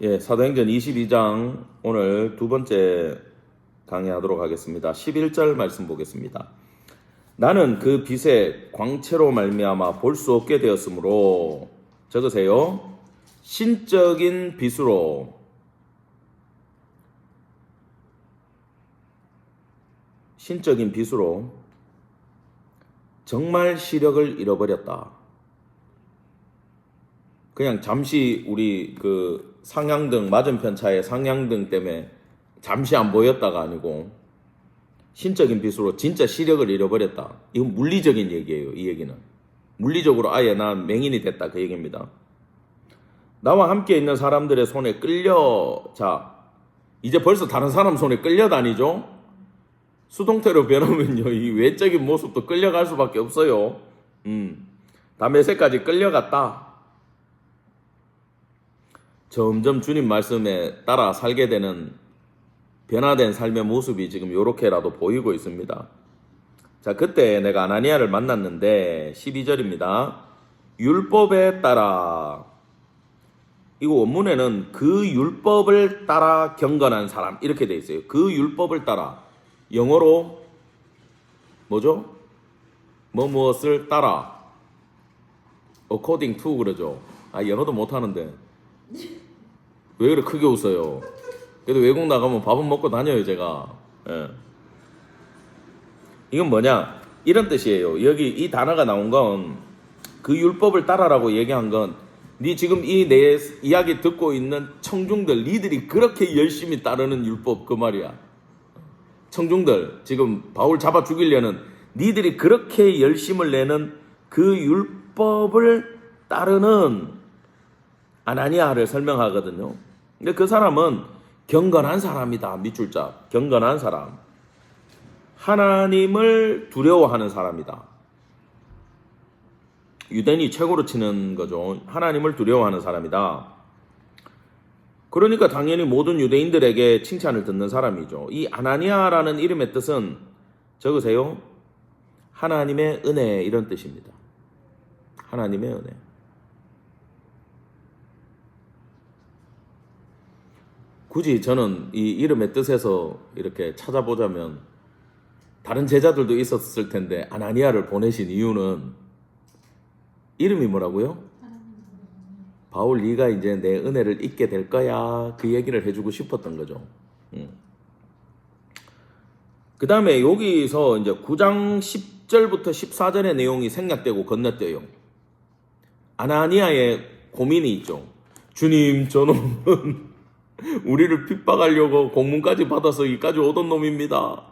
예, 사도행전 22장 오늘 두 번째 강의하도록 하겠습니다. 11절 말씀 보겠습니다. 나는 그 빛의 광채로 말미암아 볼 수 없게 되었으므로, 적으세요. 신적인 빛으로 정말 시력을 잃어버렸다. 그냥 잠시 우리 그 상향등, 맞은편 차의 상향등 때문에 잠시 안 보였다가 아니고 신적인 빛으로 진짜 시력을 잃어버렸다. 이건 물리적인 얘기예요. 이 얘기는 물리적으로 아예 난 맹인이 됐다, 그 얘기입니다. 나와 함께 있는 사람들의 손에 이제 벌써 다른 사람 손에 끌려다니죠. 수동태로 변하면요, 이 외적인 모습도 끌려갈 수밖에 없어요. 다 매세까지 끌려갔다. 점점 주님 말씀에 따라 살게 되는 변화된 삶의 모습이 지금 요렇게라도 보이고 있습니다. 자, 그때 내가 아나니아를 만났는데 12절입니다. 율법에 따라, 이거 원문에는 그 율법을 따라 경건한 사람 이렇게 돼 있어요. 그 율법을 따라, 영어로 뭐죠? 무엇을 따라, according to 그러죠. 영어도 못하는데 왜 그래 크게 웃어요? 그래도 외국 나가면 밥은 먹고 다녀요, 제가. 예. 이건 뭐냐? 이런 뜻이에요. 여기 이 단어가 나온 건, 그 율법을 따라라고 얘기한 건, 네 지금 이 내 이야기 듣고 있는 청중들, 니들이 그렇게 열심히 따르는 율법, 그 말이야. 청중들, 지금 바울 잡아 죽이려는 니들이 그렇게 열심을 내는 그 율법을 따르는 아나니아를 설명하거든요. 근데 그 사람은 경건한 사람이다. 밑줄 자, 경건한 사람, 하나님을 두려워하는 사람이다. 유대인이 최고로 치는 거죠. 하나님을 두려워하는 사람이다. 그러니까 당연히 모든 유대인들에게 칭찬을 듣는 사람이죠. 이 아나니아라는 이름의 뜻은, 적으세요. 하나님의 은혜, 이런 뜻입니다. 하나님의 은혜. 굳이 저는 이 이름의 뜻에서 이렇게 찾아보자면 다른 제자들도 있었을 텐데 아나니아를 보내신 이유는, 이름이 뭐라고요? 바울, 네가 이제 내 은혜를 잊게 될 거야, 그 얘기를 해주고 싶었던 거죠. 그 다음에 여기서 이제 9장 10절부터 14절의 내용이 생략되고 건너뛰어요. 아나니아의 고민이 있죠. 주님, 저놈은 우리를 핍박하려고 공문까지 받아서 여기까지 오던 놈입니다.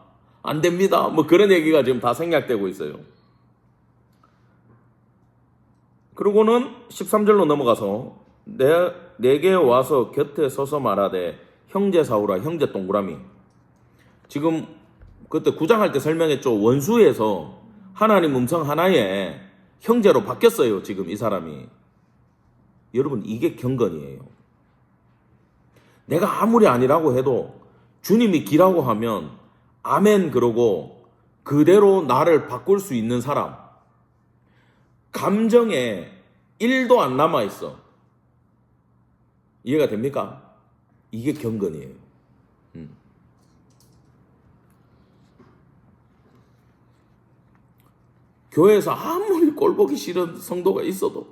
안 됩니다. 뭐 그런 얘기가 지금 다 생략되고 있어요. 그러고는 13절로 넘어가서 내게 와서 곁에 서서 말하되, 형제 사울아, 형제 동그라미. 지금 그때 9장 할 때 설명했죠. 원수에서 하나님 음성 하나에 형제로 바뀌었어요. 지금 이 사람이. 여러분, 이게 경건이에요. 내가 아무리 아니라고 해도 주님이 기라고 하면 아멘 그러고 그대로 나를 바꿀 수 있는 사람. 감정에 1도 안 남아있어. 이해가 됩니까? 이게 경건이에요. 교회에서 아무리 꼴보기 싫은 성도가 있어도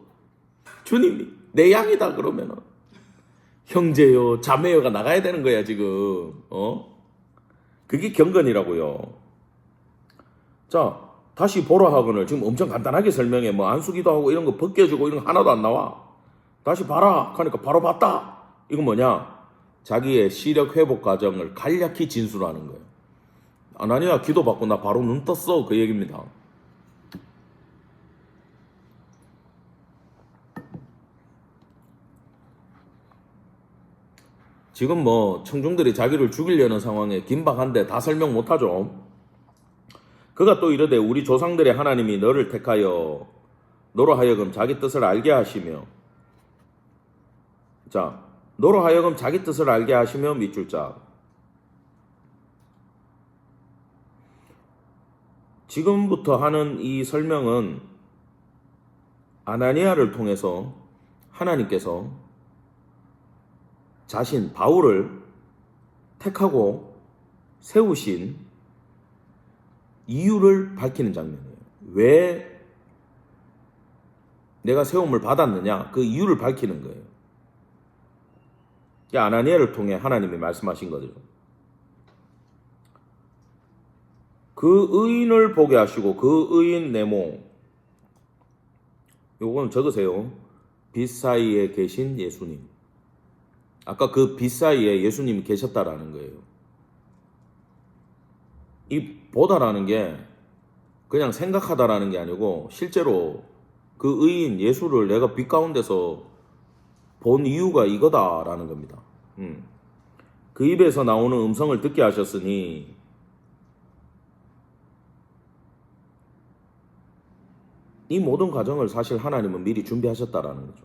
주님이 내 양이다 그러면은 형제요, 자매요가 나가야 되는 거야, 지금. 그게 경건이라고요. 자, 다시 보라 학원을 지금 엄청 간단하게 설명해. 뭐 안수기도 하고 이런 거 벗겨주고 이런 거 하나도 안 나와. 다시 봐라 하니까 바로 봤다. 이건 뭐냐? 자기의 시력 회복 과정을 간략히 진술하는 거예요. 아나니아 기도받고 나 바로 눈 떴어, 그 얘기입니다. 지금 뭐 청중들이 자기를 죽이려는 상황에 긴박한데 다 설명 못하죠. 그가 또 이르되, 우리 조상들의 하나님이 너를 택하여 너로 하여금 자기 뜻을 알게 하시며, 자, 너로 하여금 자기 뜻을 알게 하시며, 밑줄 자. 지금부터 하는 이 설명은 아나니아를 통해서 하나님께서 자신 바울을 택하고 세우신 이유를 밝히는 장면이에요. 왜 내가 세움을 받았느냐, 그 이유를 밝히는 거예요. 아나니아를 통해 하나님이 말씀하신 거죠. 그 의인을 보게 하시고 그 의인 네모, 요거는 적으세요. 빛 사이에 계신 예수님. 아까 그 빛 사이에 예수님이 계셨다라는 거예요. 이 보다라는 게 그냥 생각하다라는 게 아니고 실제로 그 의인 예수를 내가 빛 가운데서 본 이유가 이거다라는 겁니다. 그 입에서 나오는 음성을 듣게 하셨으니 이 모든 과정을 사실 하나님은 미리 준비하셨다라는 거죠.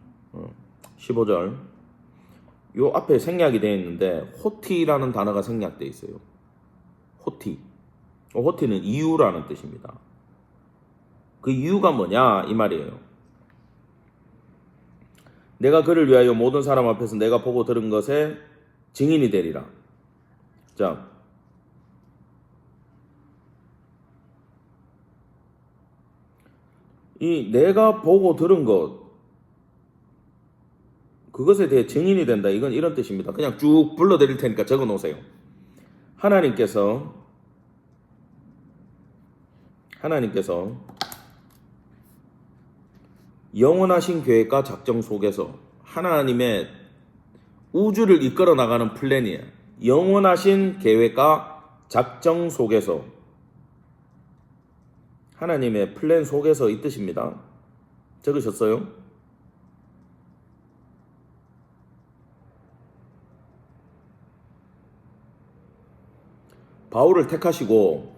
15절. 요 앞에 생략이 되어 있는데 호티라는 단어가 생략되어 있어요. 호티. 호티는 이유라는 뜻입니다. 그 이유가 뭐냐 이 말이에요. 내가 그를 위하여 모든 사람 앞에서 내가 보고 들은 것에 증인이 되리라. 자, 이 내가 보고 들은 것, 그것에 대해 증인이 된다. 이건 이런 뜻입니다. 그냥 쭉 불러드릴 테니까 적어 놓으세요. 하나님께서 영원하신 계획과 작정 속에서 하나님의 우주를 이끌어 나가는 플랜이에요. 영원하신 계획과 작정 속에서, 하나님의 플랜 속에서 이 뜻입니다. 적으셨어요? 바울을 택하시고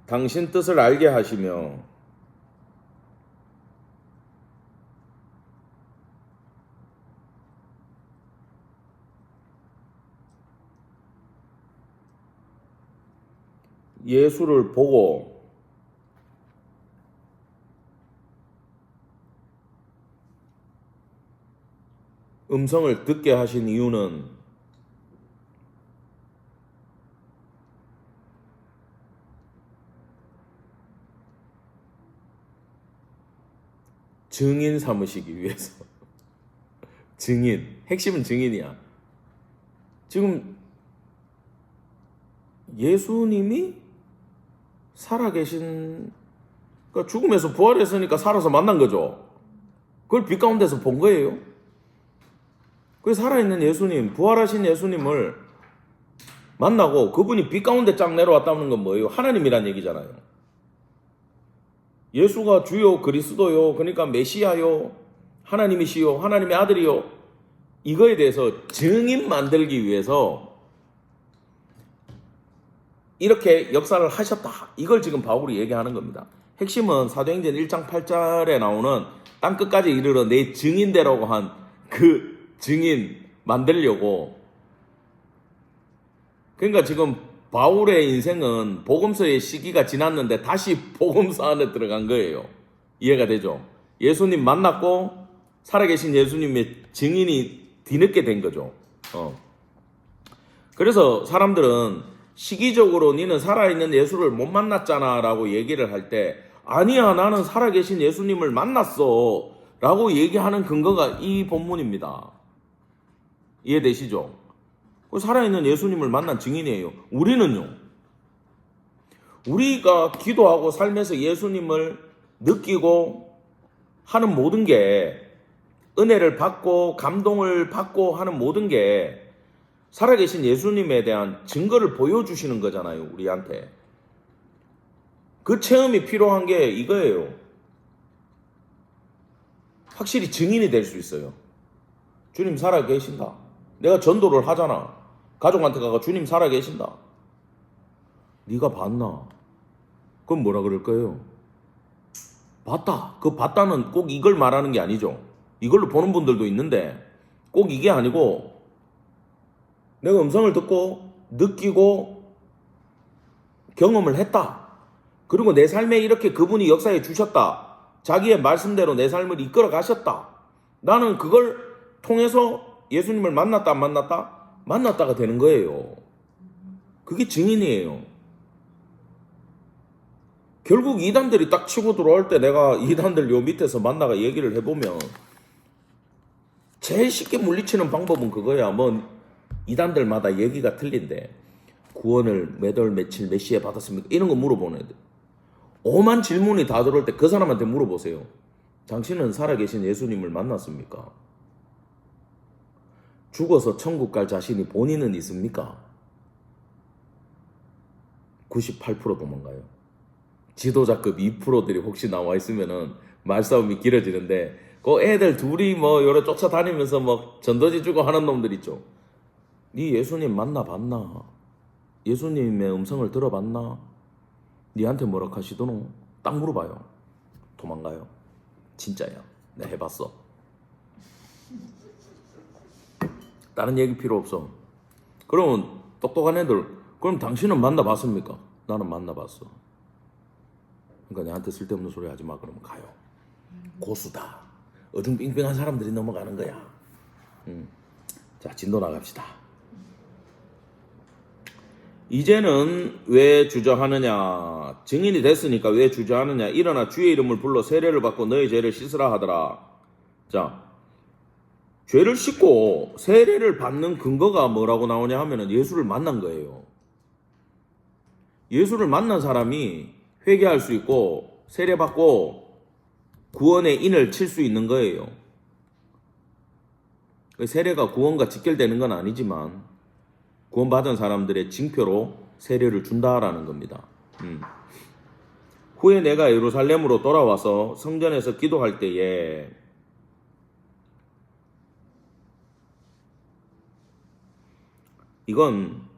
당신 뜻을 알게 하시며 예수를 보고 음성을 듣게 하신 이유는 증인 삼으시기 위해서. 증인. 핵심은 증인이야. 지금 예수님이 살아계신, 그러니까 죽음에서 부활했으니까 살아서 만난 거죠. 그걸 빛 가운데서 본 거예요. 그 살아있는 예수님, 부활하신 예수님을 만나고 그분이 빛 가운데 쫙 내려왔다는 건 뭐예요? 하나님이란 얘기잖아요. 예수가 주요 그리스도요, 그러니까 메시아요, 하나님이시요, 하나님의 아들이요, 이거에 대해서 증인 만들기 위해서 이렇게 역사를 하셨다. 이걸 지금 바울이 얘기하는 겁니다. 핵심은 사도행전 1장 8절에 나오는 땅끝까지 이르러 내 증인되라고 한 그 증인 만들려고. 그러니까 지금 바울의 인생은 복음서의 시기가 지났는데 다시 복음서 안에 들어간 거예요. 이해가 되죠? 예수님 만났고 살아계신 예수님의 증인이 뒤늦게 된 거죠. 그래서 사람들은 시기적으로 니는 살아있는 예수를 못 만났잖아 라고 얘기를 할 때, 아니야, 나는 살아계신 예수님을 만났어 라고 얘기하는 근거가 이 본문입니다. 이해되시죠? 살아있는 예수님을 만난 증인이에요. 우리는요, 우리가 기도하고 삶에서 예수님을 느끼고 하는 모든 게, 은혜를 받고 감동을 받고 하는 모든 게 살아계신 예수님에 대한 증거를 보여주시는 거잖아요, 우리한테. 그 체험이 필요한 게 이거예요. 확실히 증인이 될 수 있어요. 주님 살아계신다. 내가 전도를 하잖아. 가족한테 가서 주님 살아계신다. 네가 봤나? 그럼 뭐라 그럴 거예요? 봤다. 그 봤다는 꼭 이걸 말하는 게 아니죠. 이걸로 보는 분들도 있는데 꼭 이게 아니고, 내가 음성을 듣고 느끼고 경험을 했다. 그리고 내 삶에 이렇게 그분이 역사해 주셨다. 자기의 말씀대로 내 삶을 이끌어 가셨다. 나는 그걸 통해서 예수님을 만났다 안 만났다? 만났다가 되는 거예요. 그게 증인이에요. 결국 이단들이 딱 치고 들어올 때 내가 이단들 요 밑에서 만나가 얘기를 해보면 제일 쉽게 물리치는 방법은 그거야. 뭐 이단들마다 얘기가 틀린데 구원을 몇 월 며칠 몇 시에 받았습니까? 이런 거 물어보는 애들. 오만 질문이 다 들어올 때 그 사람한테 물어보세요. 당신은 살아계신 예수님을 만났습니까? 죽어서 천국 갈 자신이 본인은 있습니까? 98% 도망가요. 지도자급 2%들이 혹시 나와 있으면은 말싸움이 길어지는데 그 애들 둘이 뭐 요래 쫓아다니면서 뭐 전도지 주고 하는 놈들 있죠. 네 예수님 만나봤나? 예수님의 음성을 들어봤나? 니한테 뭐라 하시더노? 딱 물어봐요. 도망가요. 진짜야. 내가 해봤어. 다른 얘기 필요 없어. 그러면 똑똑한 애들, 그럼 당신은 만나봤습니까? 나는 만나봤어. 그러니까 내한테 쓸데없는 소리 하지 마. 그러면 가요. 고수다. 어중빙빙한 사람들이 넘어가는 거야. 자, 진도 나갑시다. 이제는 왜 주저하느냐? 증인이 됐으니까 왜 주저하느냐? 일어나 주의 이름을 불러 세례를 받고 너의 죄를 씻으라 하더라. 자, 죄를 씻고 세례를 받는 근거가 뭐라고 나오냐 하면은 예수를 만난 거예요. 예수를 만난 사람이 회개할 수 있고 세례 받고 구원의 인을 칠 수 있는 거예요. 세례가 구원과 직결되는 건 아니지만 구원받은 사람들의 징표로 세례를 준다라는 겁니다. 후에 내가 예루살렘으로 돌아와서 성전에서 기도할 때에 이건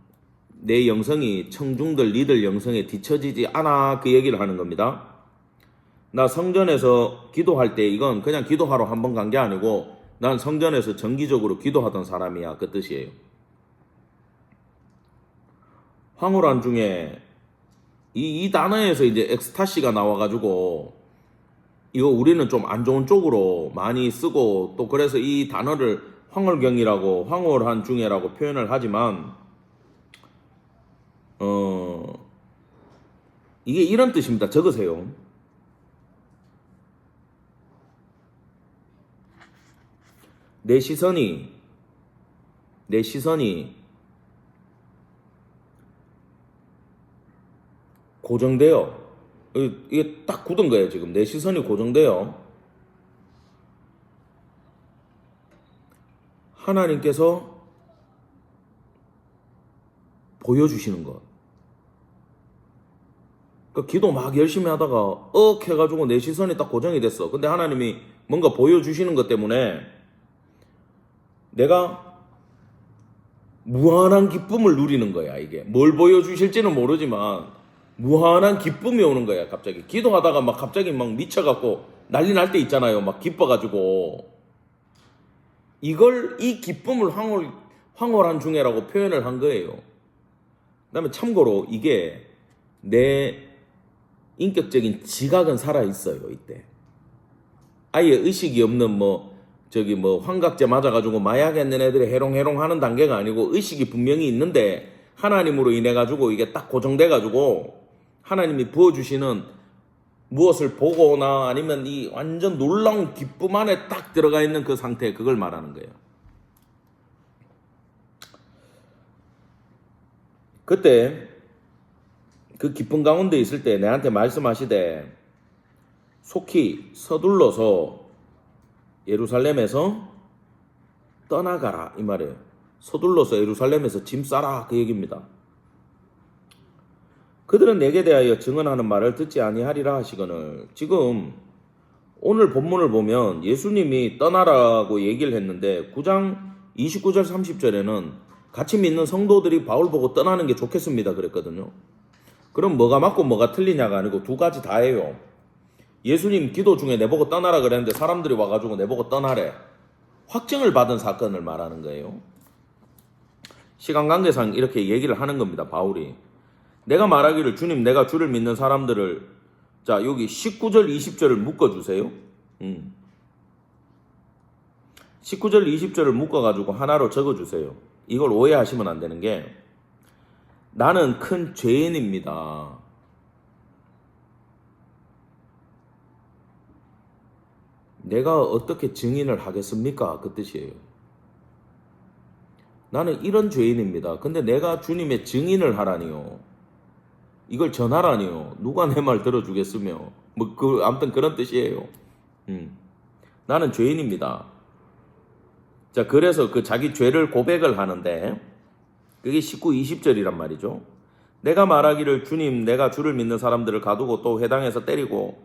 내 영성이 청중들 니들 영성에 뒤처지지 않아 그 얘기를 하는 겁니다. 나 성전에서 기도할 때 이건 그냥 기도하러 한 번 간 게 아니고 난 성전에서 정기적으로 기도하던 사람이야 그 뜻이에요. 황홀한 중에 이 단어에서 이제 엑스타시가 나와가지고 이거 우리는 좀 안 좋은 쪽으로 많이 쓰고 또 그래서 이 단어를 황홀경이라고 황홀한 중에라고 표현을 하지만 이게 이런 뜻입니다. 적으세요. 내 시선이 고정돼요. 이게 딱 굳은 거예요. 지금 내 시선이 고정돼요. 하나님께서 보여주시는 것. 그러니까 기도 막 열심히 하다가 해가지고 내 시선이 딱 고정이 됐어. 근데 하나님이 뭔가 보여주시는 것 때문에 내가 무한한 기쁨을 누리는 거야. 이게 뭘 보여주실지는 모르지만 무한한 기쁨이 오는 거야. 갑자기 기도하다가 막 갑자기 막 미쳐갖고 난리 날 때 있잖아요. 막 기뻐가지고 이 기쁨을 황홀한 중에라고 표현을 한 거예요. 그 다음에 참고로 이게 내 인격적인 지각은 살아있어요. 이때 아예 의식이 없는 환각제 맞아가지고 마약 했는 애들이 해롱해롱 하는 단계가 아니고 의식이 분명히 있는데 하나님으로 인해가지고 이게 딱 고정돼가지고 하나님이 부어주시는 무엇을 보거나 아니면 이 완전 놀라운 기쁨 안에 딱 들어가 있는 그 상태, 그걸 말하는 거예요. 그때 그 기쁨 가운데 있을 때 내한테 말씀하시되 속히 서둘러서 예루살렘에서 떠나가라 이 말이에요. 서둘러서 예루살렘에서 짐 싸라 그 얘기입니다. 그들은 내게 대하여 증언하는 말을 듣지 아니하리라 하시거늘. 지금 오늘 본문을 보면 예수님이 떠나라고 얘기를 했는데 9장 29절 30절에는 같이 믿는 성도들이 바울 보고 떠나는 게 좋겠습니다 그랬거든요. 그럼 뭐가 맞고 뭐가 틀리냐가 아니고 두 가지 다예요. 예수님 기도 중에 내보고 떠나라 그랬는데 사람들이 와가지고 내보고 떠나래. 확증을 받은 사건을 말하는 거예요. 시간 관계상 이렇게 얘기를 하는 겁니다. 바울이. 내가 말하기를 주님 내가 주를 믿는 사람들을 자 여기 19절 20절을 묶어주세요. 19절 20절을 묶어가지고 하나로 적어주세요. 이걸 오해하시면 안 되는 게 나는 큰 죄인입니다. 내가 어떻게 증인을 하겠습니까? 그 뜻이에요. 나는 이런 죄인입니다. 근데 내가 주님의 증인을 하라니요. 이걸 전하라니요. 누가 내 말 들어주겠으며. 아무튼 그런 뜻이에요. 나는 죄인입니다. 자, 그래서 그 자기 죄를 고백을 하는데, 그게 19, 20절이란 말이죠. 내가 말하기를 주님, 내가 주를 믿는 사람들을 가두고 또 회당에서 때리고,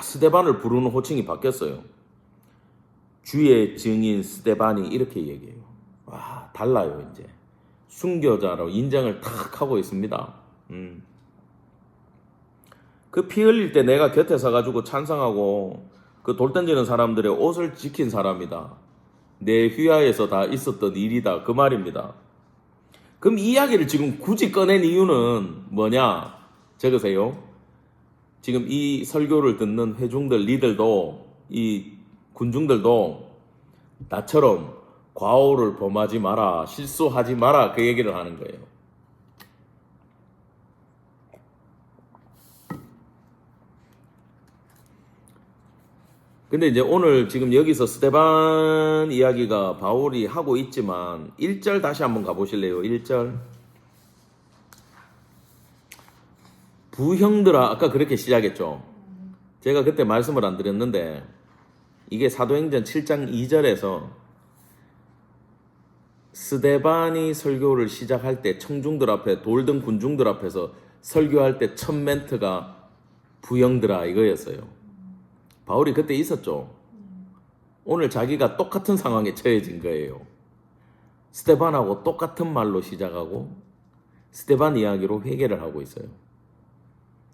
스데반을 부르는 호칭이 바뀌었어요. 주의 증인 스데반이 이렇게 얘기해요. 와, 달라요, 이제. 순교자로 인정을 탁 하고 있습니다. 그 피 흘릴 때 내가 곁에 서가지고 찬성하고 그 돌 던지는 사람들의 옷을 지킨 사람이다. 내 휘하에서 다 있었던 일이다. 그 말입니다. 그럼 이 이야기를 지금 굳이 꺼낸 이유는 뭐냐? 적으세요. 지금 이 설교를 듣는 회중들, 리들도, 이 군중들도 나처럼 과오를 범하지 마라, 실수하지 마라, 그 얘기를 하는 거예요. 근데 이제 오늘 지금 여기서 스데반 이야기가 바울이 하고 있지만 1절 다시 한번 가보실래요? 1절. 부형들아, 아까 그렇게 시작했죠. 제가 그때 말씀을 안 드렸는데 이게 사도행전 7장 2절에서 스데반이 설교를 시작할 때 청중들 앞에 돌든 군중들 앞에서 설교할 때 첫 멘트가 부형들아 이거였어요. 바울이 그때 있었죠. 오늘 자기가 똑같은 상황에 처해진 거예요. 스데반하고 똑같은 말로 시작하고 스데반 이야기로 회개를 하고 있어요.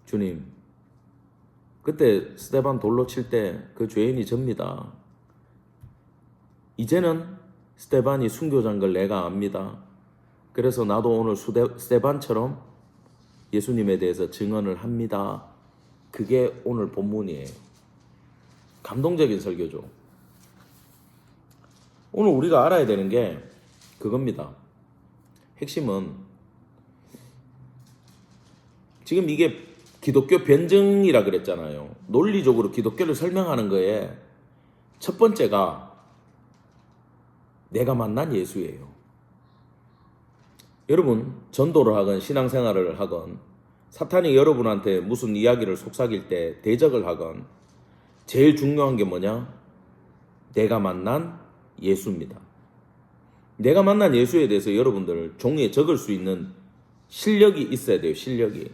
주님, 그때 스데반 돌로 칠 때 그 죄인이 접니다. 이제는 스데반이 순교자인 걸 내가 압니다. 그래서 나도 오늘 스데반처럼 예수님에 대해서 증언을 합니다. 그게 오늘 본문이에요. 감동적인 설교죠. 오늘 우리가 알아야 되는 게 그겁니다. 핵심은 지금 이게 기독교 변증이라 그랬잖아요. 논리적으로 기독교를 설명하는 거에 첫 번째가 내가 만난 예수예요. 여러분 전도를 하건 신앙생활을 하건 사탄이 여러분한테 무슨 이야기를 속삭일 때 대적을 하건 제일 중요한 게 뭐냐? 내가 만난 예수입니다. 내가 만난 예수에 대해서 여러분들 종이에 적을 수 있는 실력이 있어야 돼요. 실력이.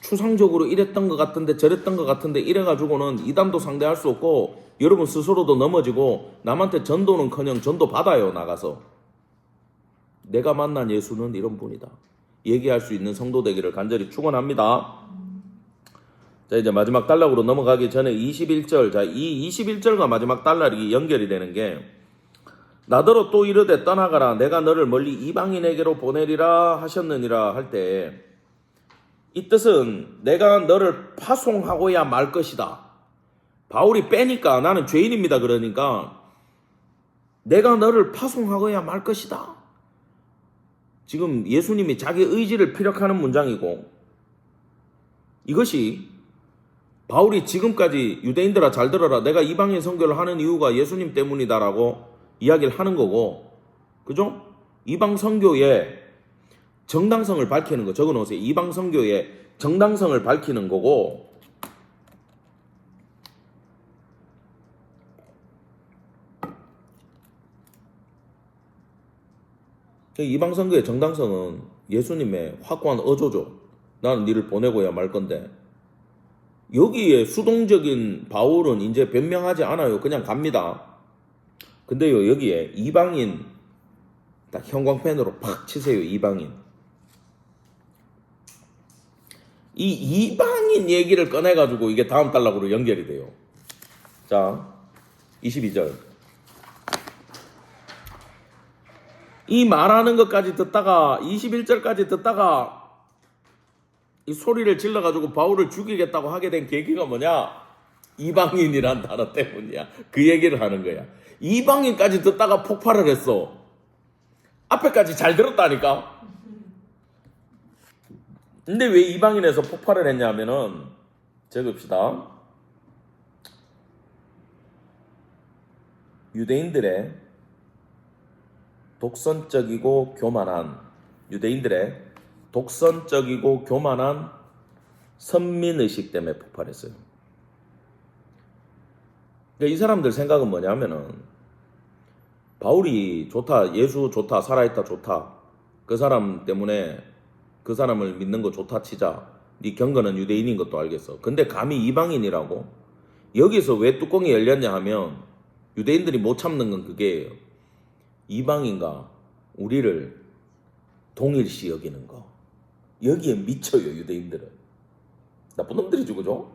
추상적으로 이랬던 것 같은데 저랬던 것 같은데 이래가지고는 이단도 상대할 수 없고 여러분 스스로도 넘어지고 남한테 전도는커녕 전도 받아요. 나가서. 내가 만난 예수는 이런 분이다. 얘기할 수 있는 성도 되기를 간절히 축원합니다. 자, 이제 마지막 단락으로 넘어가기 전에 21절. 자, 이 21절과 마지막 단락이 연결이 되는 게 나더러 또 이르되 떠나가라 내가 너를 멀리 이방인에게로 보내리라 하셨느니라 할 때 이 뜻은 내가 너를 파송하고야 말 것이다. 바울이 빼니까 나는 죄인입니다. 그러니까 내가 너를 파송하고야 말 것이다. 지금 예수님이 자기 의지를 피력하는 문장이고 이것이 바울이 지금까지 유대인들아 잘 들어라. 내가 이방인 선교를 하는 이유가 예수님 때문이다라고 이야기를 하는 거고, 그죠? 이방 선교의 정당성을 밝히는 거 적어놓으세요. 이방 선교의 정당성을 밝히는 거고, 이방 선교의 정당성은 예수님의 확고한 어조죠. 나는 너를 보내고야 말 건데. 여기에 수동적인 바울은 이제 변명하지 않아요. 그냥 갑니다. 근데요, 여기에 이방인, 딱 형광펜으로 팍 치세요. 이방인. 이 이방인 얘기를 꺼내가지고 이게 다음 단락으로 연결이 돼요. 자, 22절. 이 말하는 것까지 듣다가 21절까지 듣다가 이 소리를 질러가지고 바울을 죽이겠다고 하게 된 계기가 뭐냐? 이방인이란 단어 때문이야. 그 얘기를 하는 거야. 이방인까지 듣다가 폭발을 했어. 앞에까지 잘 들었다니까. 근데 왜 이방인에서 폭발을 했냐면은 적읍시다. 유대인들의 독선적이고 교만한 선민의식 때문에 폭발했어요. 그러니까 이 사람들 생각은 뭐냐면은 바울이 좋다, 예수 좋다, 살아있다 좋다, 그 사람 때문에 그 사람을 믿는 거 좋다 치자. 네 경건은 유대인인 것도 알겠어. 근데 감히 이방인이라고? 여기서 왜 뚜껑이 열렸냐 하면 유대인들이 못 참는 건 그게예요. 이방인과 우리를 동일시 여기는 거. 여기에 미쳐요, 유대인들은. 나쁜 놈들이죠, 그죠?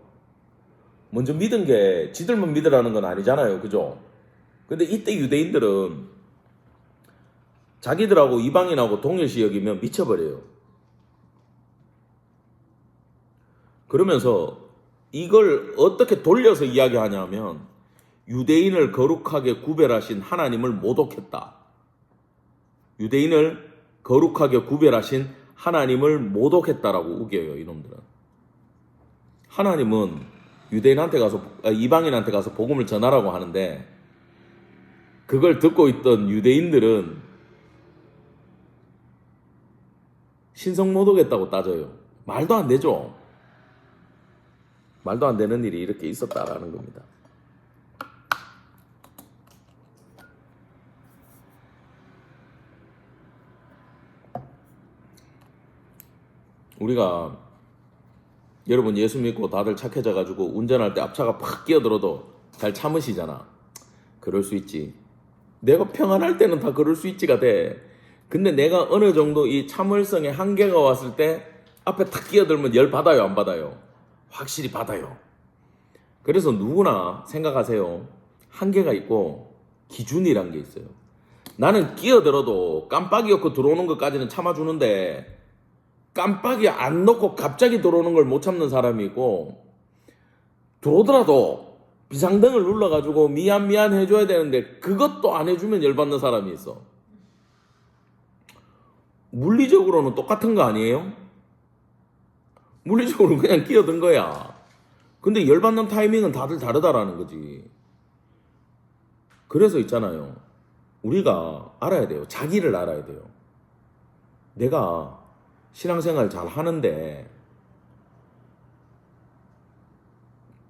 먼저 믿은 게 지들만 믿으라는 건 아니잖아요, 그죠? 근데 이때 유대인들은 자기들하고 이방인하고 동일시 여기면 미쳐버려요. 그러면서 이걸 어떻게 돌려서 이야기하냐면 유대인을 거룩하게 구별하신 하나님을 모독했다. 유대인을 거룩하게 구별하신 하나님을 모독했다라고 우겨요, 이놈들은. 하나님은 유대인한테 가서 이방인한테 가서 복음을 전하라고 하는데 그걸 듣고 있던 유대인들은 신성 모독했다고 따져요. 말도 안 되죠. 말도 안 되는 일이 이렇게 있었다라는 겁니다. 우리가 여러분 예수 믿고 다들 착해져가지고 운전할 때 앞차가 팍 끼어들어도 잘 참으시잖아. 그럴 수 있지. 내가 평안할 때는 다 그럴 수 있지가 돼. 근데 내가 어느 정도 이 참을성의 한계가 왔을 때 앞에 탁 끼어들면 열 받아요, 안 받아요? 확실히 받아요. 그래서 누구나 생각하세요. 한계가 있고 기준이란 게 있어요. 나는 끼어들어도 깜빡이 없고 들어오는 것까지는 참아주는데 깜빡이 안 넣고 갑자기 들어오는 걸 못 참는 사람이 있고 들어오더라도 비상등을 눌러가지고 미안 해줘야 되는데 그것도 안 해주면 열받는 사람이 있어. 물리적으로는 똑같은 거 아니에요? 물리적으로 그냥 끼어든 거야. 근데 열받는 타이밍은 다들 다르다라는 거지. 그래서 있잖아요. 우리가 알아야 돼요. 자기를 알아야 돼요. 내가 신앙생활 잘 하는데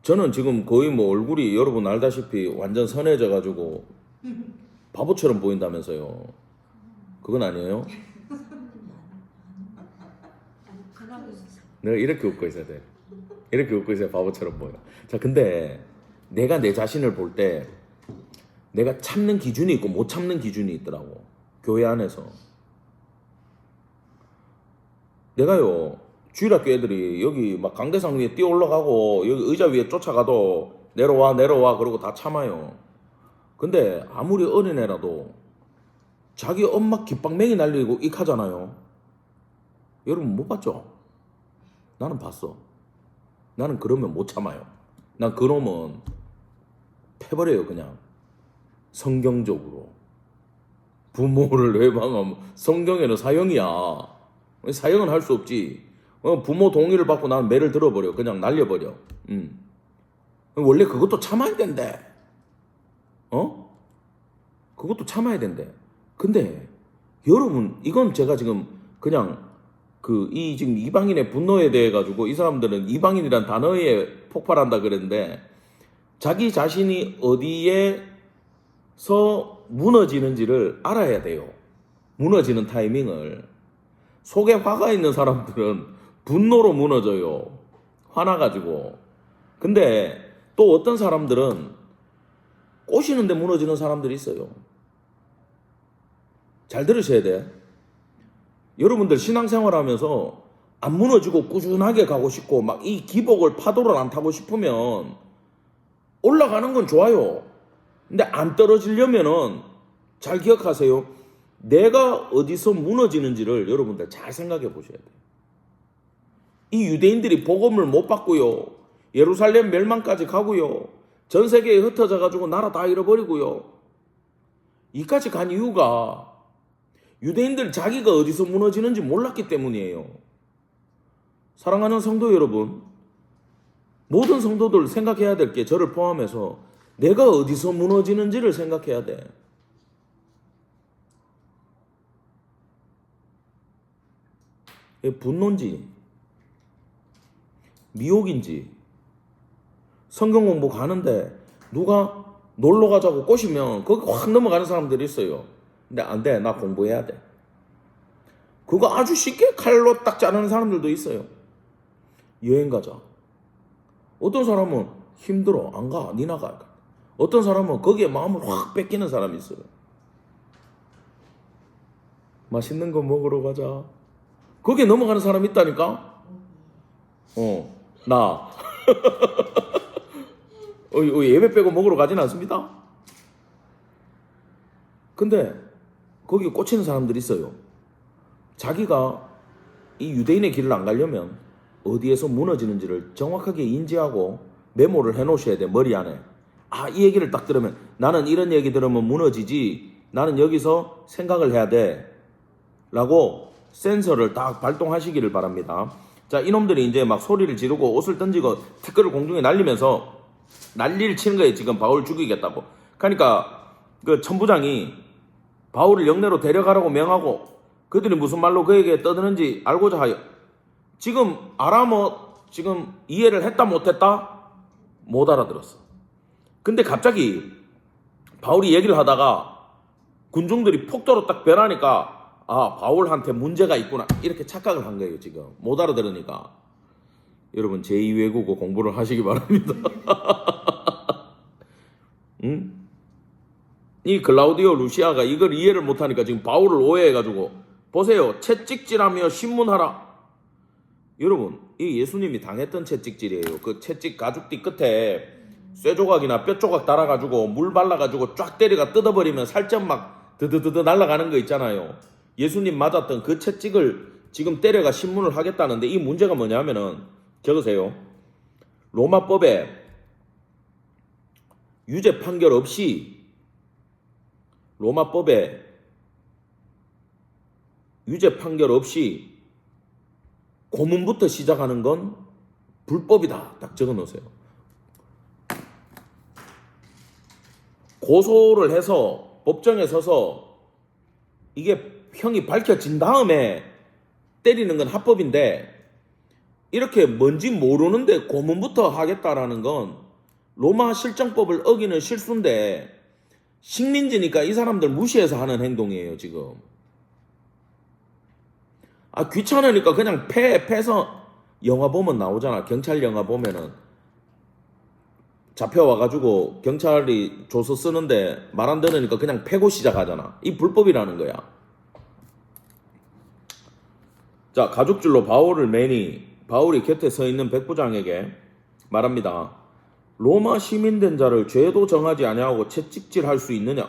저는 지금 거의 뭐 얼굴이 여러분 알다시피 완전 선해져가지고 바보처럼 보인다면서요. 그건 아니에요? 내가 이렇게 웃고 있어야 돼. 이렇게 웃고 있어야 바보처럼 보여. 자, 근데 내가 내 자신을 볼 때 내가 참는 기준이 있고 못 참는 기준이 있더라고. 교회 안에서. 내가요, 주일학교 애들이 여기 막 강대상 위에 뛰어 올라가고 여기 의자 위에 쫓아가도 내려와 그러고 다 참아요. 근데 아무리 어린애라도 자기 엄마 깃방맹이 날리고 익하잖아요. 여러분 못 봤죠? 나는 봤어. 나는 그러면 못 참아요. 난 그놈은 패버려요, 그냥. 성경적으로. 부모를 외방하면 성경에는 사형이야. 사형은 할 수 없지. 부모 동의를 받고 나는 매를 들어버려. 그냥 날려버려. 원래 그것도 참아야 된대. 그것도 참아야 된대. 근데 여러분 이건 제가 지금 그냥 이 지금 이방인의 분노에 대해 가지고 이 사람들은 이방인이란 단어에 폭발한다 그랬는데 자기 자신이 어디에서 무너지는지를 알아야 돼요. 무너지는 타이밍을. 속에 화가 있는 사람들은 분노로 무너져요. 화나가지고. 근데 또 어떤 사람들은 꼬시는데 무너지는 사람들이 있어요. 잘 들으셔야 돼. 여러분들 신앙생활 하면서 안 무너지고 꾸준하게 가고 싶고 막 이 기복을 파도를 안 타고 싶으면 올라가는 건 좋아요. 근데 안 떨어지려면은 잘 기억하세요. 내가 어디서 무너지는지를 여러분들 잘 생각해 보셔야 돼요. 이 유대인들이 복음을 못 받고요. 예루살렘 멸망까지 가고요. 전 세계에 흩어져 가지고 나라 다 잃어버리고요. 이까지 간 이유가 유대인들 자기가 어디서 무너지는지 몰랐기 때문이에요. 사랑하는 성도 여러분, 모든 성도들 생각해야 될 게 저를 포함해서 내가 어디서 무너지는지를 생각해야 돼. 분노인지 미혹인지 성경 공부 가는데 누가 놀러 가자고 꼬시면 거기 확 넘어가는 사람들이 있어요. 근데 안 돼. 나 공부해야 돼. 그거 아주 쉽게 칼로 딱 자르는 사람들도 있어요. 여행 가자. 어떤 사람은 힘들어. 안 가. 니 나가. 어떤 사람은 거기에 마음을 확 뺏기는 사람이 있어요. 맛있는 거 먹으러 가자. 거기에 넘어가는 사람이 있다니까? 나. 예배 빼고 먹으러 가진 않습니다. 근데 거기에 꽂히는 사람들이 있어요. 자기가 이 유대인의 길을 안 가려면 어디에서 무너지는지를 정확하게 인지하고 메모를 해놓으셔야 돼. 머리 안에. 이 얘기를 딱 들으면 나는 이런 얘기 들으면 무너지지. 나는 여기서 생각을 해야 돼. 라고 센서를 딱 발동하시기를 바랍니다. 자, 이놈들이 이제 막 소리를 지르고 옷을 던지고 태클을 공중에 날리면서 난리를 치는 거예요. 지금 바울 죽이겠다고. 그러니까 그 천부장이 바울을 영내로 데려가라고 명하고 그들이 무슨 말로 그에게 떠드는지 알고자 하여 지금 지금 이해를 했다 못했다? 못 알아들었어. 근데 갑자기 바울이 얘기를 하다가 군중들이 폭도로 딱 변하니까 바울한테 문제가 있구나 이렇게 착각을 한 거예요. 지금 못 알아들으니까. 여러분 제2외국어 공부를 하시기 바랍니다. 응? 이 클라우디오 루시아가 이걸 이해를 못하니까 지금 바울을 오해해가지고 보세요. 채찍질하며 신문하라. 여러분 이 예수님이 당했던 채찍질이에요. 그 채찍 가죽띠 끝에 쇠조각이나 뼈조각 달아가지고 물 발라가지고 쫙 때리가 뜯어버리면 살점 막 드드드드 날아가는 거 있잖아요. 예수님 맞았던 그 채찍을 지금 때려가 신문을 하겠다는데 이 문제가 뭐냐면은 적으세요. 로마법에 유죄 판결 없이 고문부터 시작하는 건 불법이다. 딱 적어 놓으세요. 고소를 해서 법정에 서서 이게 형이 밝혀진 다음에 때리는 건 합법인데 이렇게 뭔지 모르는데 고문부터 하겠다라는 건 로마 실정법을 어기는 실수인데 식민지니까 이 사람들 무시해서 하는 행동이에요. 지금 귀찮으니까 그냥 패서 영화 보면 나오잖아. 경찰 영화 보면은 잡혀와가지고 경찰이 조서 쓰는데 말 안 들으니까 그냥 패고 시작하잖아. 이 불법이라는 거야. 자, 가죽줄로 바울을 매니 바울이 곁에 서 있는 백부장에게 말합니다. 로마 시민된 자를 죄도 정하지 아니하고 채찍질할 수 있느냐?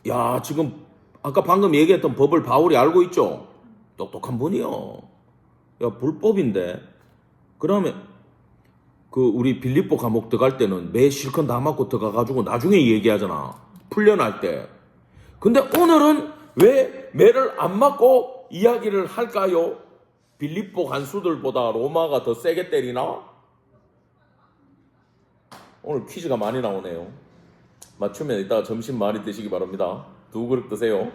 야, 지금 아까 방금 얘기했던 법을 바울이 알고 있죠? 똑똑한 분이요. 야, 불법인데. 그러면 우리 빌립보 감옥 들어갈 때는 매 실컷 다 맞고 들어가가지고 나중에 얘기하잖아. 풀려날 때. 근데 오늘은 왜 매를 안 맞고 이야기를 할까요? 빌립보 간수들보다 로마가 더 세게 때리나? 오늘 퀴즈가 많이 나오네요. 맞추면 이따가 점심 많이 드시기 바랍니다. 2그릇 드세요.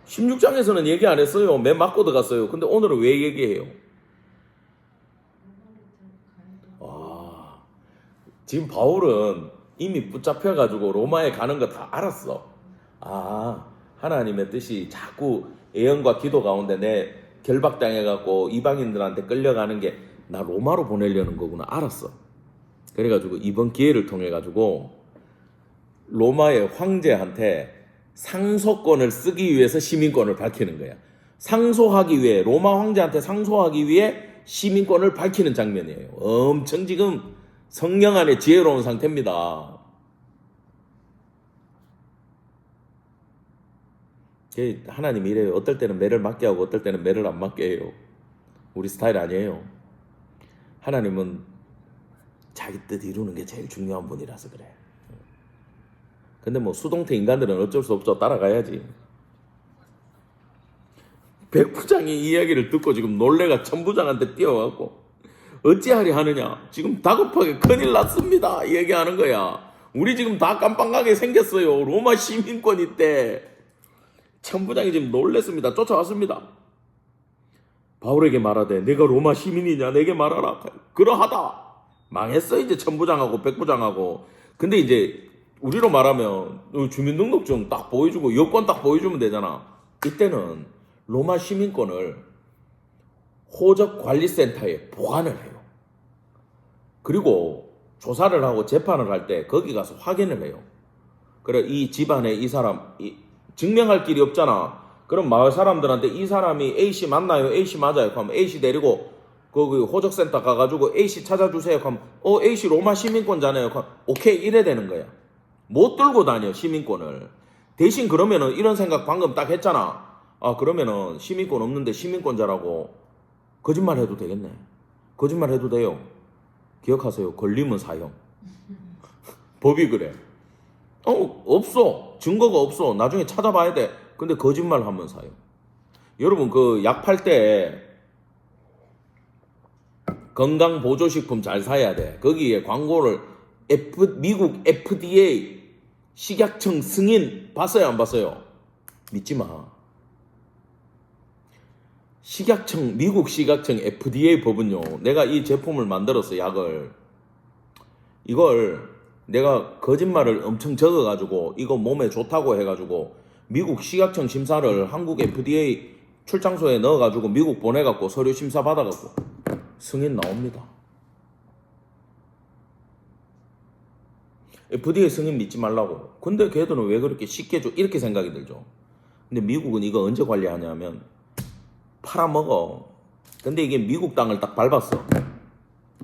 16장에서는 얘기 안 했어요. 매 맞고 들어갔어요. 근데 오늘은 왜 얘기해요? 지금 바울은 이미 붙잡혀가지고 로마에 가는 거 다 알았어. 하나님의 뜻이 자꾸 애언과 기도 가운데 내 결박당해갖고 이방인들한테 끌려가는 게 나 로마로 보내려는 거구나 알았어. 그래가지고 이번 기회를 통해가지고 로마의 황제한테 상소권을 쓰기 위해서 시민권을 밝히는 거야. 상소하기 위해 로마 황제한테 상소하기 위해 시민권을 밝히는 장면이에요. 엄청 지금 성령 안에 지혜로운 상태입니다. 하나님이 이래요. 어떨 때는 매를 맞게 하고 어떨 때는 매를 안 맞게 해요. 우리 스타일 아니에요. 하나님은 자기 뜻 이루는 게 제일 중요한 분이라서 그래. 근데 뭐 수동태 인간들은 어쩔 수 없죠. 따라가야지. 백 부장이 이 이야기를 듣고 지금 놀래가 천부장한테 뛰어가고 어찌하리 하느냐. 지금 다급하게 큰일 났습니다. 이 얘기하는 거야. 우리 지금 다 깜빵하게 생겼어요. 로마 시민권 있대. 천부장이 지금 놀랬습니다. 쫓아왔습니다. 바울에게 말하되 내가 로마 시민이냐 내게 말하라. 그러하다. 망했어 이제 천부장하고 백부장하고. 근데 이제 우리로 말하면 주민등록증 딱 보여주고 여권 딱 보여주면 되잖아. 이때는 로마 시민권을 호적관리센터에 보관을 해요. 그리고 조사를 하고 재판을 할 때 거기 가서 확인을 해요. 그래 이 집안에 이 사람 증명할 길이 없잖아. 그럼 마을 사람들한테 이 사람이 A씨 맞나요? A씨 맞아요. 그럼 A씨 데리고 거기 호적센터 가가지고 A씨 찾아주세요. 그럼 A씨 로마 시민권자네요. 그럼 오케이 이래 되는 거야. 못 들고 다녀 시민권을. 대신 그러면은 이런 생각 방금 딱 했잖아. 아 그러면은 시민권 없는데 시민권자라고 거짓말 해도 되겠네. 거짓말 해도 돼요. 기억하세요. 걸리면 사형. 법이 그래. 없어. 증거가 없어. 나중에 찾아봐야 돼. 근데 거짓말 하면 사형. 여러분 그 약 팔 때 건강보조식품 잘 사야 돼. 거기에 광고를 미국 FDA 식약청 승인 봤어요 안 봤어요? 믿지 마. 미국 식약청 FDA 법은요. 내가 이 제품을 만들었어 약을. 이걸 내가 거짓말을 엄청 적어가지고 이거 몸에 좋다고 해가지고 미국 식약청 심사를 한국 FDA 출장소에 넣어가지고 미국 보내갖고 서류 심사 받아갖고 승인 나옵니다. FDA 승인 믿지 말라고. 근데 걔들은 왜 그렇게 쉽게 줘? 이렇게 생각이 들죠. 근데 미국은 이거 언제 관리하냐면 팔아먹어. 근데 이게 미국 땅을 딱 밟았어.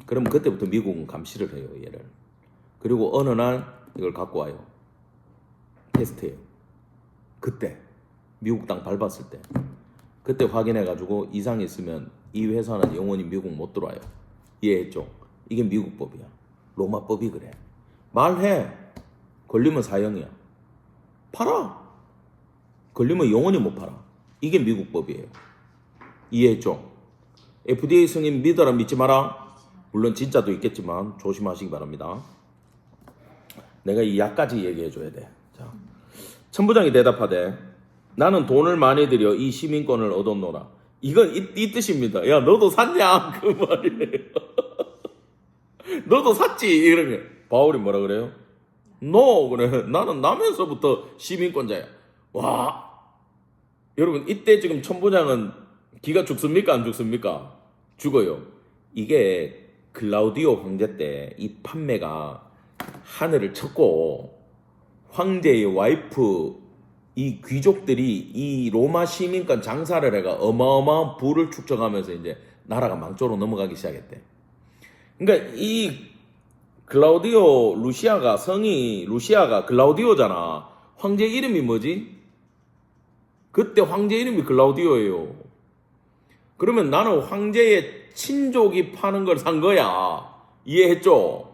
그럼 그때부터 미국은 감시를 해요 얘를. 그리고 어느 날 이걸 갖고 와요. 테스트해요. 그때 미국 땅 밟았을 때 그때 확인해가지고 이상이 있으면 이 회사는 영원히 미국 못 들어와요. 이해했죠? 이게 미국 법이야. 로마 법이 그래. 말해. 걸리면 사형이야. 팔아. 걸리면 영원히 못 팔아. 이게 미국 법이에요. 이해했죠? FDA 승인 믿어라 믿지 마라. 물론 진짜도 있겠지만 조심하시기 바랍니다. 내가 이 약까지 얘기해줘야 돼. 자, 천부장이 대답하되 나는 돈을 많이 들여 이 시민권을 얻었노라. 이건 이 뜻입니다. 야 너도 샀냐? 그 말이에요. 너도 샀지? 이러면 바울이 뭐라 그래요? No 그래. 나는 나면서부터 시민권자야. 와 여러분 이때 지금 천부장은 기가 죽습니까 안 죽습니까? 죽어요. 이게 클라우디오 황제 때 이 판매가 하늘을 쳤고 황제의 와이프 이 귀족들이 이 로마 시민권 장사를 해가 어마어마한 부를 축적하면서 이제 나라가 망조로 넘어가기 시작했대. 그러니까 이 클라우디오 루시아가 성이 루시아가 클라우디오잖아. 황제 이름이 뭐지? 그때 황제 이름이 클라우디오예요. 그러면 나는 황제의 친족이 파는 걸 산 거야. 이해했죠?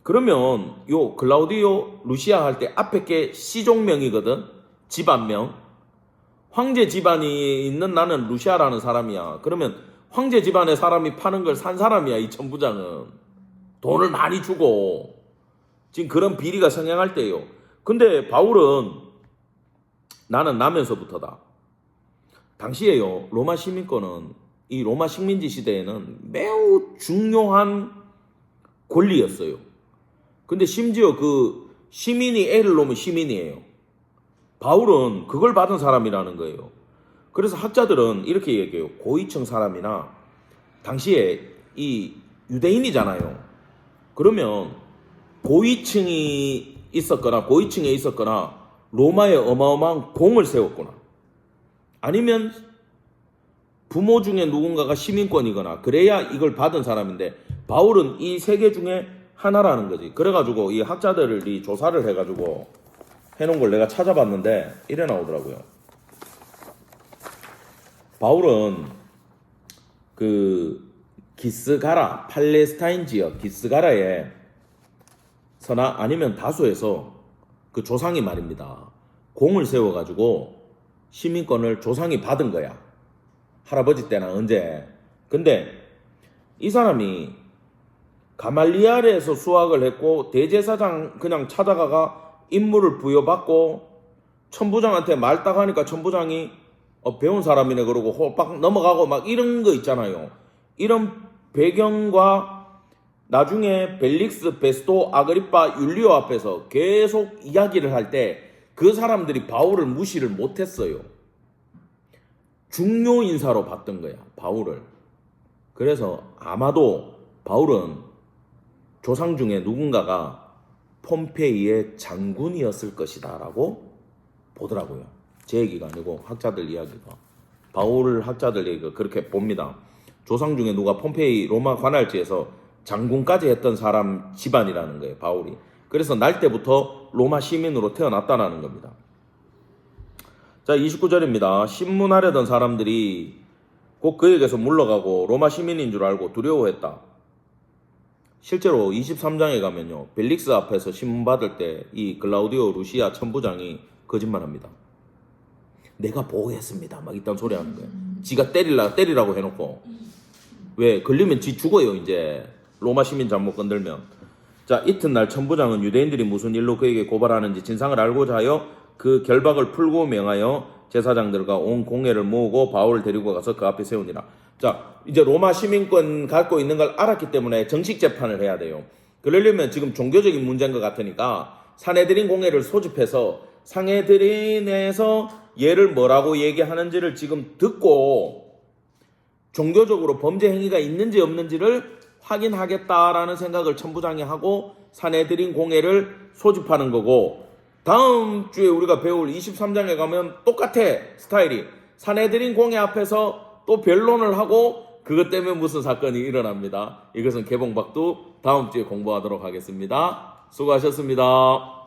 그러면 요 클라우디오 루시아 할 때 앞에 게 시종명이거든. 집안명. 황제 집안이 있는 나는 루시아라는 사람이야. 그러면 황제 집안의 사람이 파는 걸 산 사람이야. 이 천부장은. 돈을 많이 주고. 지금 그런 비리가 성행할 때예요. 근데 바울은 나는 나면서부터다. 당시에요. 로마 시민권은 이 로마 식민지 시대에는 매우 중요한 권리였어요. 근데 심지어 그 시민이 애를 놓으면 시민이에요. 바울은 그걸 받은 사람이라는 거예요. 그래서 학자들은 이렇게 얘기해요. 고위층 사람이나 당시에 이 유대인이잖아요. 그러면 고위층에 있었거나 로마에 어마어마한 공을 세웠거나 아니면 부모 중에 누군가가 시민권이거나 그래야 이걸 받은 사람인데 바울은 이 세 개 중에 하나라는 거지. 그래가지고 이 학자들이 조사를 해가지고 해놓은 걸 내가 찾아봤는데 이래 나오더라고요. 바울은 그 기스가라, 팔레스타인 지역 기스가라에 서나 아니면 다소에서 그 조상이 말입니다. 공을 세워가지고 시민권을 조상이 받은 거야. 할아버지 때나 언제. 근데 이 사람이 가말리알에서 수학을 했고 대제사장 그냥 찾아가가 임무를 부여받고 천부장한테 말 딱 하니까 천부장이 배운 사람이네 그러고 호박 넘어가고 막 이런 거 있잖아요. 이런 배경과 나중에 벨릭스, 베스토, 아그리파, 율리오 앞에서 계속 이야기를 할 때 그 사람들이 바울을 무시를 못했어요. 중요 인사로 봤던 거야, 바울을. 그래서 아마도 바울은 조상 중에 누군가가 폼페이의 장군이었을 것이다 라고 보더라고요. 제 얘기가 아니고 학자들 이야기가. 바울 학자들 얘기가 그렇게 봅니다. 조상 중에 누가 폼페이 로마 관할지에서 장군까지 했던 사람 집안이라는 거예요, 바울이. 그래서 날 때부터 로마 시민으로 태어났다는 겁니다. 자, 29절입니다. 신문하려던 사람들이 곧 그에게서 물러가고 로마 시민인 줄 알고 두려워했다. 실제로 23장에 가면요, 벨릭스 앞에서 신문 받을 때 이 글라우디오 루시아 천부장이 거짓말합니다. 내가 보호했습니다. 막 이딴 소리 하는 거예요. 지가 때리라고 해놓고. 왜? 걸리면 지 죽어요, 이제. 로마 시민 잘못 건들면. 자, 이튿날 천부장은 유대인들이 무슨 일로 그에게 고발하는지 진상을 알고자 하여 그 결박을 풀고 명하여 제사장들과 온 공회를 모으고 바울을 데리고 가서 그 앞에 세우니라. 자, 이제 로마 시민권 갖고 있는 걸 알았기 때문에 정식 재판을 해야 돼요. 그러려면 지금 종교적인 문제인 것 같으니까 사내들인 공회를 소집해서 상해드린에서 얘를 뭐라고 얘기하는지를 지금 듣고 종교적으로 범죄 행위가 있는지 없는지를 확인하겠다라는 생각을 천부장이 하고 사내들인 공회를 소집하는 거고, 다음 주에 우리가 배울 23장에 가면 똑같아, 스타일이. 사내들인 공회 앞에서 또 변론을 하고 그것 때문에 무슨 사건이 일어납니다. 이것은 개봉박두 다음 주에 공부하도록 하겠습니다. 수고하셨습니다.